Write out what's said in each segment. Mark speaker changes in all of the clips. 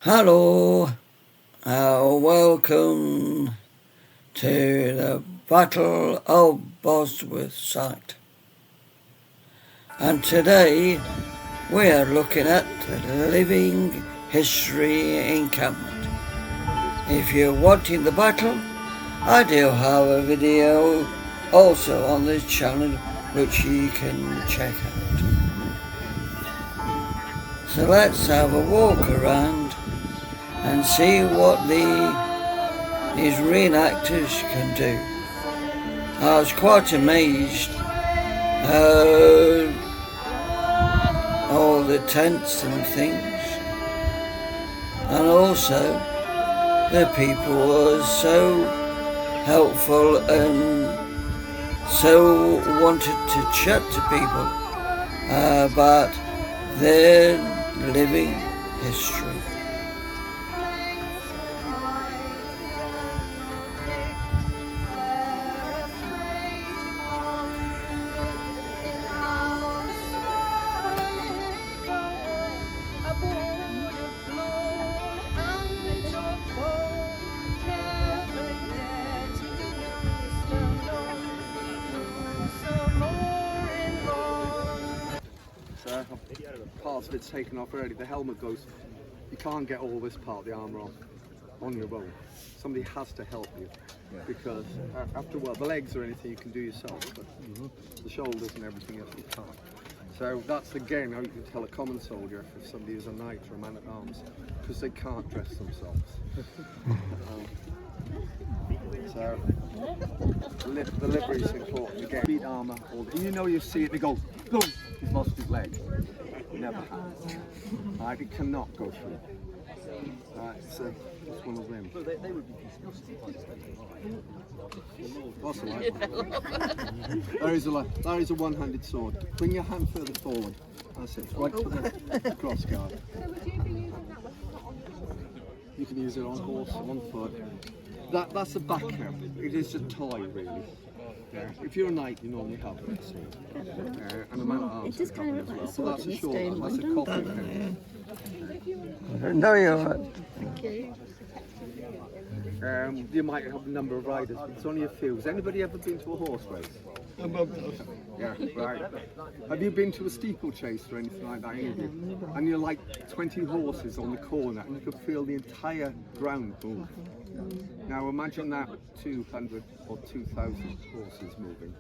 Speaker 1: Hello, welcome to the Battle of Bosworth site. And today we are looking at the Living History encampment. If you're watching the battle, I do have a video also on this channel which you can check out. So let's have a walk around and see what these reenactors can do. I was quite amazed all the tents and things, and also the people were so helpful and so wanted to chat to people about their living history.
Speaker 2: Part of it's taken off already. The helmet goes, you can't get all this part of the armour on your own. Somebody has to help you, because after a while, the legs or anything you can do yourself, but the shoulders and everything else you can't. So that's again how you can tell a common soldier if somebody is a knight or a man at arms, because they can't dress themselves. So the livery is important again. Beat armour, you see it, they go, boom, he's lost his leg. Never happens. Right, it cannot go through. So it's one of them. They would be disgusted. What's the light? That is a one-handed sword. Bring your hand further forward. That's it. Right to the cross guard.
Speaker 3: So would you be using that weapon on horse?
Speaker 2: You can use it on horse, on foot. That's a back now. It is a toy, really. Yeah. If you're a knight, you normally have it. And a man at arms.
Speaker 3: It does kind of look like a sword.
Speaker 2: That's a short one. That's a coffee pen.
Speaker 1: No, you're right.
Speaker 3: Thank you.
Speaker 2: You might have a number of riders, but it's only a few. Has anybody ever been to a horse race? Yeah, right. Have you been to a steeplechase or anything like that? And you're like 20 horses on the corner, and you can feel the entire ground move. Now imagine that 200 or 2,000 horses moving,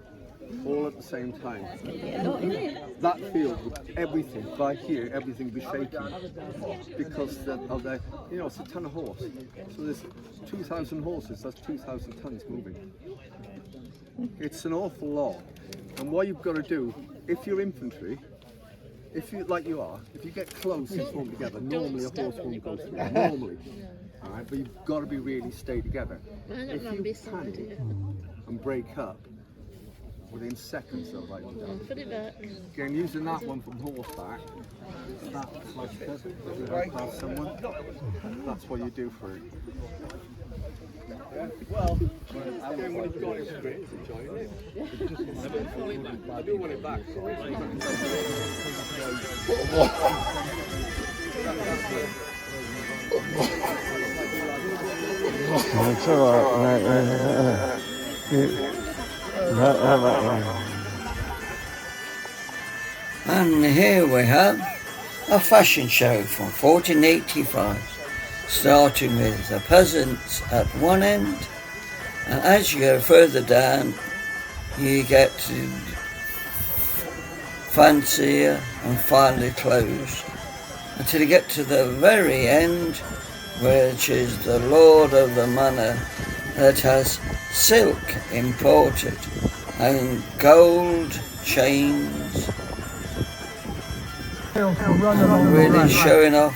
Speaker 2: all at the same time. That field with everything, by here, everything be shaking, because of the, it's a ton of horse. So there's 2,000 horses, that's 2,000 tons moving. It's an awful lot. And what you've got to do, if you're infantry, if you get close and form together, normally a horse won't go through, normally. Alright, but you've got to be really stay together. If you panic and break up, within seconds they'll write you down.
Speaker 3: Put it back.
Speaker 2: Again, using that one from horseback, that's like this, past someone, that's what you do for it. Well, again, when you've got it straight, enjoy it. I do want it back.
Speaker 1: It's alright. And here we have a fashion show from 1485, starting with the peasants at one end, and as you go further down you get to fancier and finely clothes, until you get to the very end, which is the lord of the manor that has silk imported and gold chains, really showing off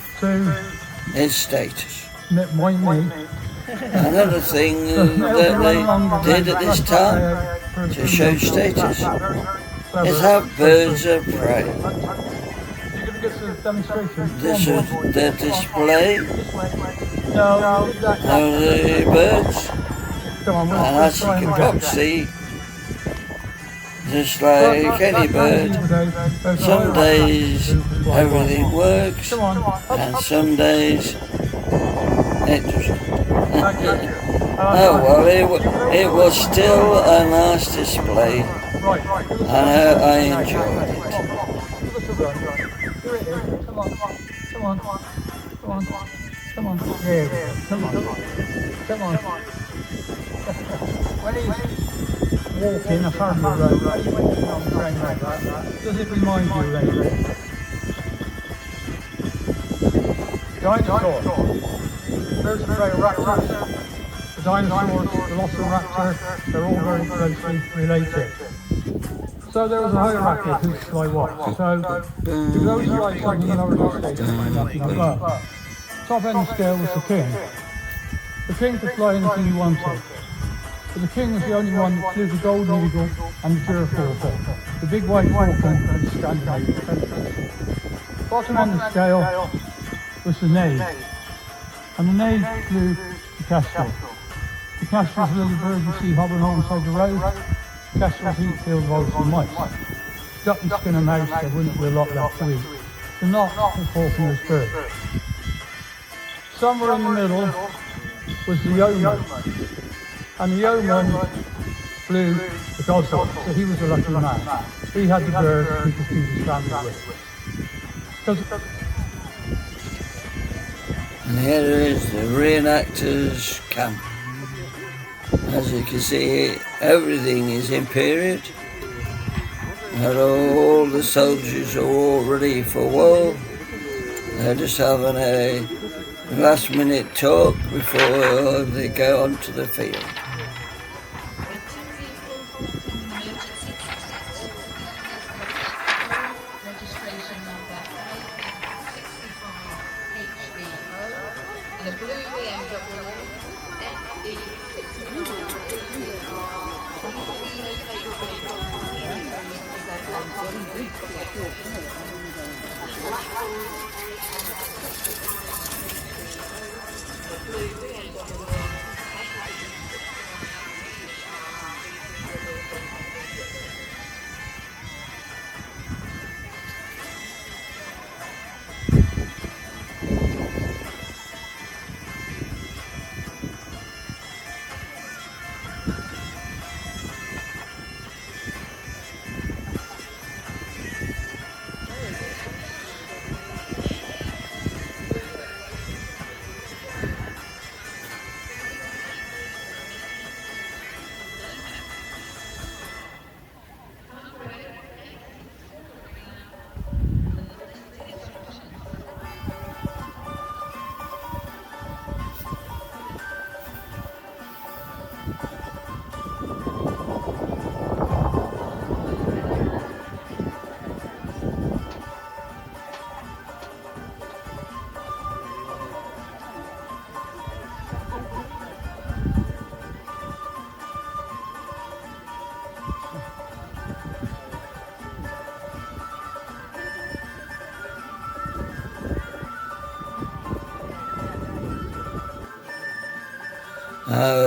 Speaker 1: his status. Another thing that they did at this time to show status is have birds of prey. This is the display of the birds, and as you can probably see, just like any bird, some days everything works and some days It doesn't.
Speaker 4: Thank you.
Speaker 1: Oh well, it was still a nice display,
Speaker 4: Right.
Speaker 1: and I enjoyed it.
Speaker 4: Here it is. Come on. Come on. Come on. Come on. There we go. Come on. Come on. When he's walking a family road, when he's walking on the train like that, does it remind you of anything? Dinosaur. There's a Reenactor. The dinosaurs, the Velociraptor, they're all very closely related. So there was a hierarchy of whose shall I watch. So if those who like something in lower stage, nothing above. Top end of the scale was the king. The king could fly anything he wanted. But the king was the only one that flew the golden eagle and the gyrfalcon, the big white falcon of the Scandinavian countries. Bottom end of the scale was the knave. And the knave flew the kestrel. The kestrel's a little bird you see hovering alongside the road. Kestrels eat field rolls and mice. Duck and skin a mouse, there wouldn't be a lot left to eat. So not the falconer's bird. Somewhere in the middle was the yeoman. And the yeoman flew the gossamer, so he was a lucky man. He had the bird he could feed his family with.
Speaker 1: And here is the reenactors' camp. As you can see, everything is in period, and all the soldiers are all ready for war. They're just having a last minute talk before they go onto the field.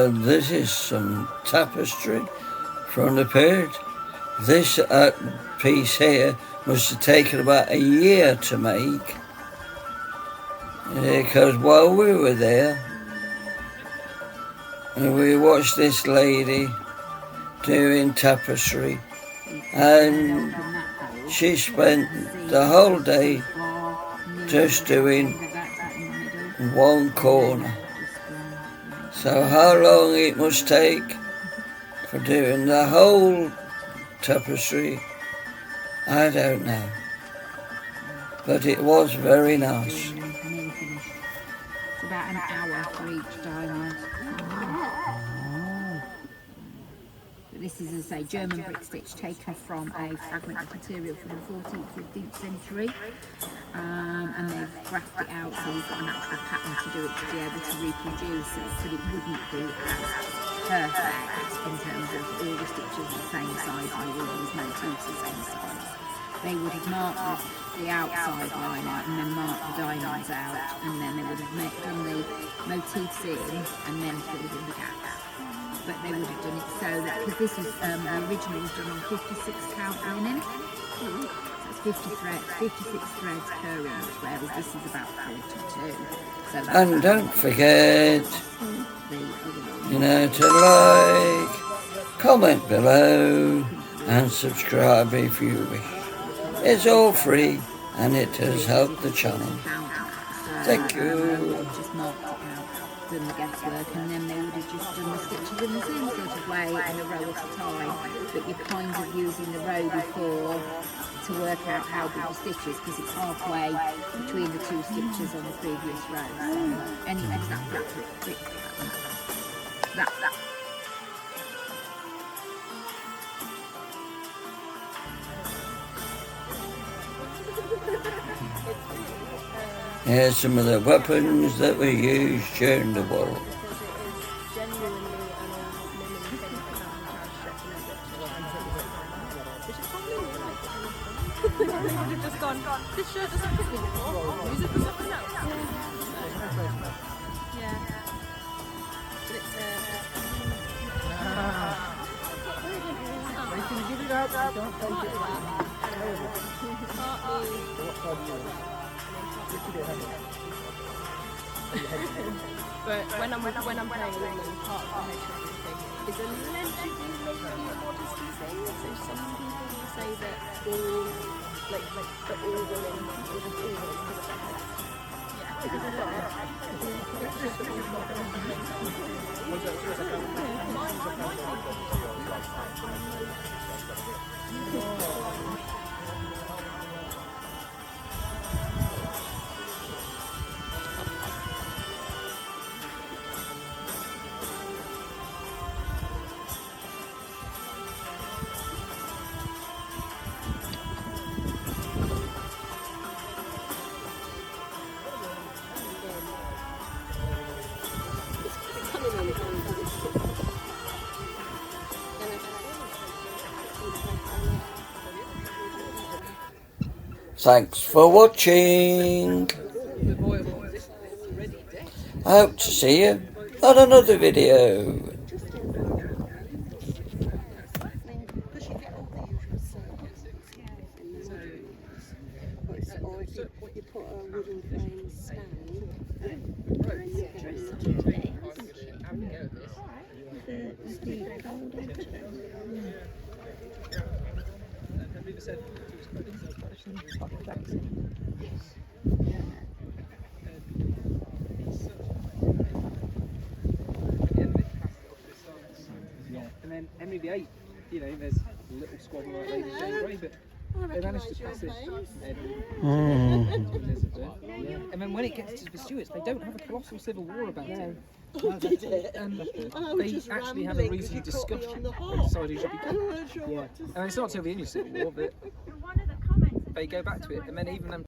Speaker 1: This is some tapestry from the period. This piece here must have taken about a year to make, because while we were there, we watched this lady doing tapestry, and she spent the whole day just doing one corner. So how long it must take for doing the whole tapestry, I don't know. But it was very nice.
Speaker 3: It's about an hour for each diamond. But this is, as I say, German brick stitch taken from a fragment of material from the 14th, 15th century. And they've graphed it out so we've got an actual pattern to do it to be able to reproduce it, so it wouldn't be as perfect in terms of all the stitches the same size and all these motifs the same size. They would have marked the outside line out and then marked the diamonds out, and then they would have done the motifs in and then filled in the gaps. But they would have done it so that, because this is the original was done on 56 count linen. So it's 50 threads, 56 threads per inch, whereas this is about 42. So that's
Speaker 1: And don't forget,
Speaker 3: the other one.
Speaker 1: you know, to like, comment below and subscribe if you wish. It's all free and it has helped the channel. Thank you.
Speaker 3: Just marked it out, done the guesswork, and then they would have just done the stitches in the same sort of way in a row at a time. But you're kind of using the row before to work out how big the stitch is, because it's halfway between the two stitches on the previous row. So anyway, that's a quick that.
Speaker 1: Here's some of the weapons that were used during the war.
Speaker 5: Just gone, this shirt doesn't fit me anymore. Use it for something else. Yeah. But it's
Speaker 4: They can give it out, don't take it.
Speaker 5: but when I'm playing along, part of the headshot thing is allegedly maybe a modesty thing. So some people will say that all that all women would have always put their heads.
Speaker 1: Thanks for watching. I hope to see you on another video.
Speaker 6: You put a wooden frame stand
Speaker 7: And then Henry VIII, you know, there's a little squabble like Lady Jane Grey, but they managed to pass it. And then when it gets to the Stuarts, they don't have a colossal civil war about it. They actually have a reasoned discussion and decide who should be king. And it's not until the English Civil War that they go back to it, and then even them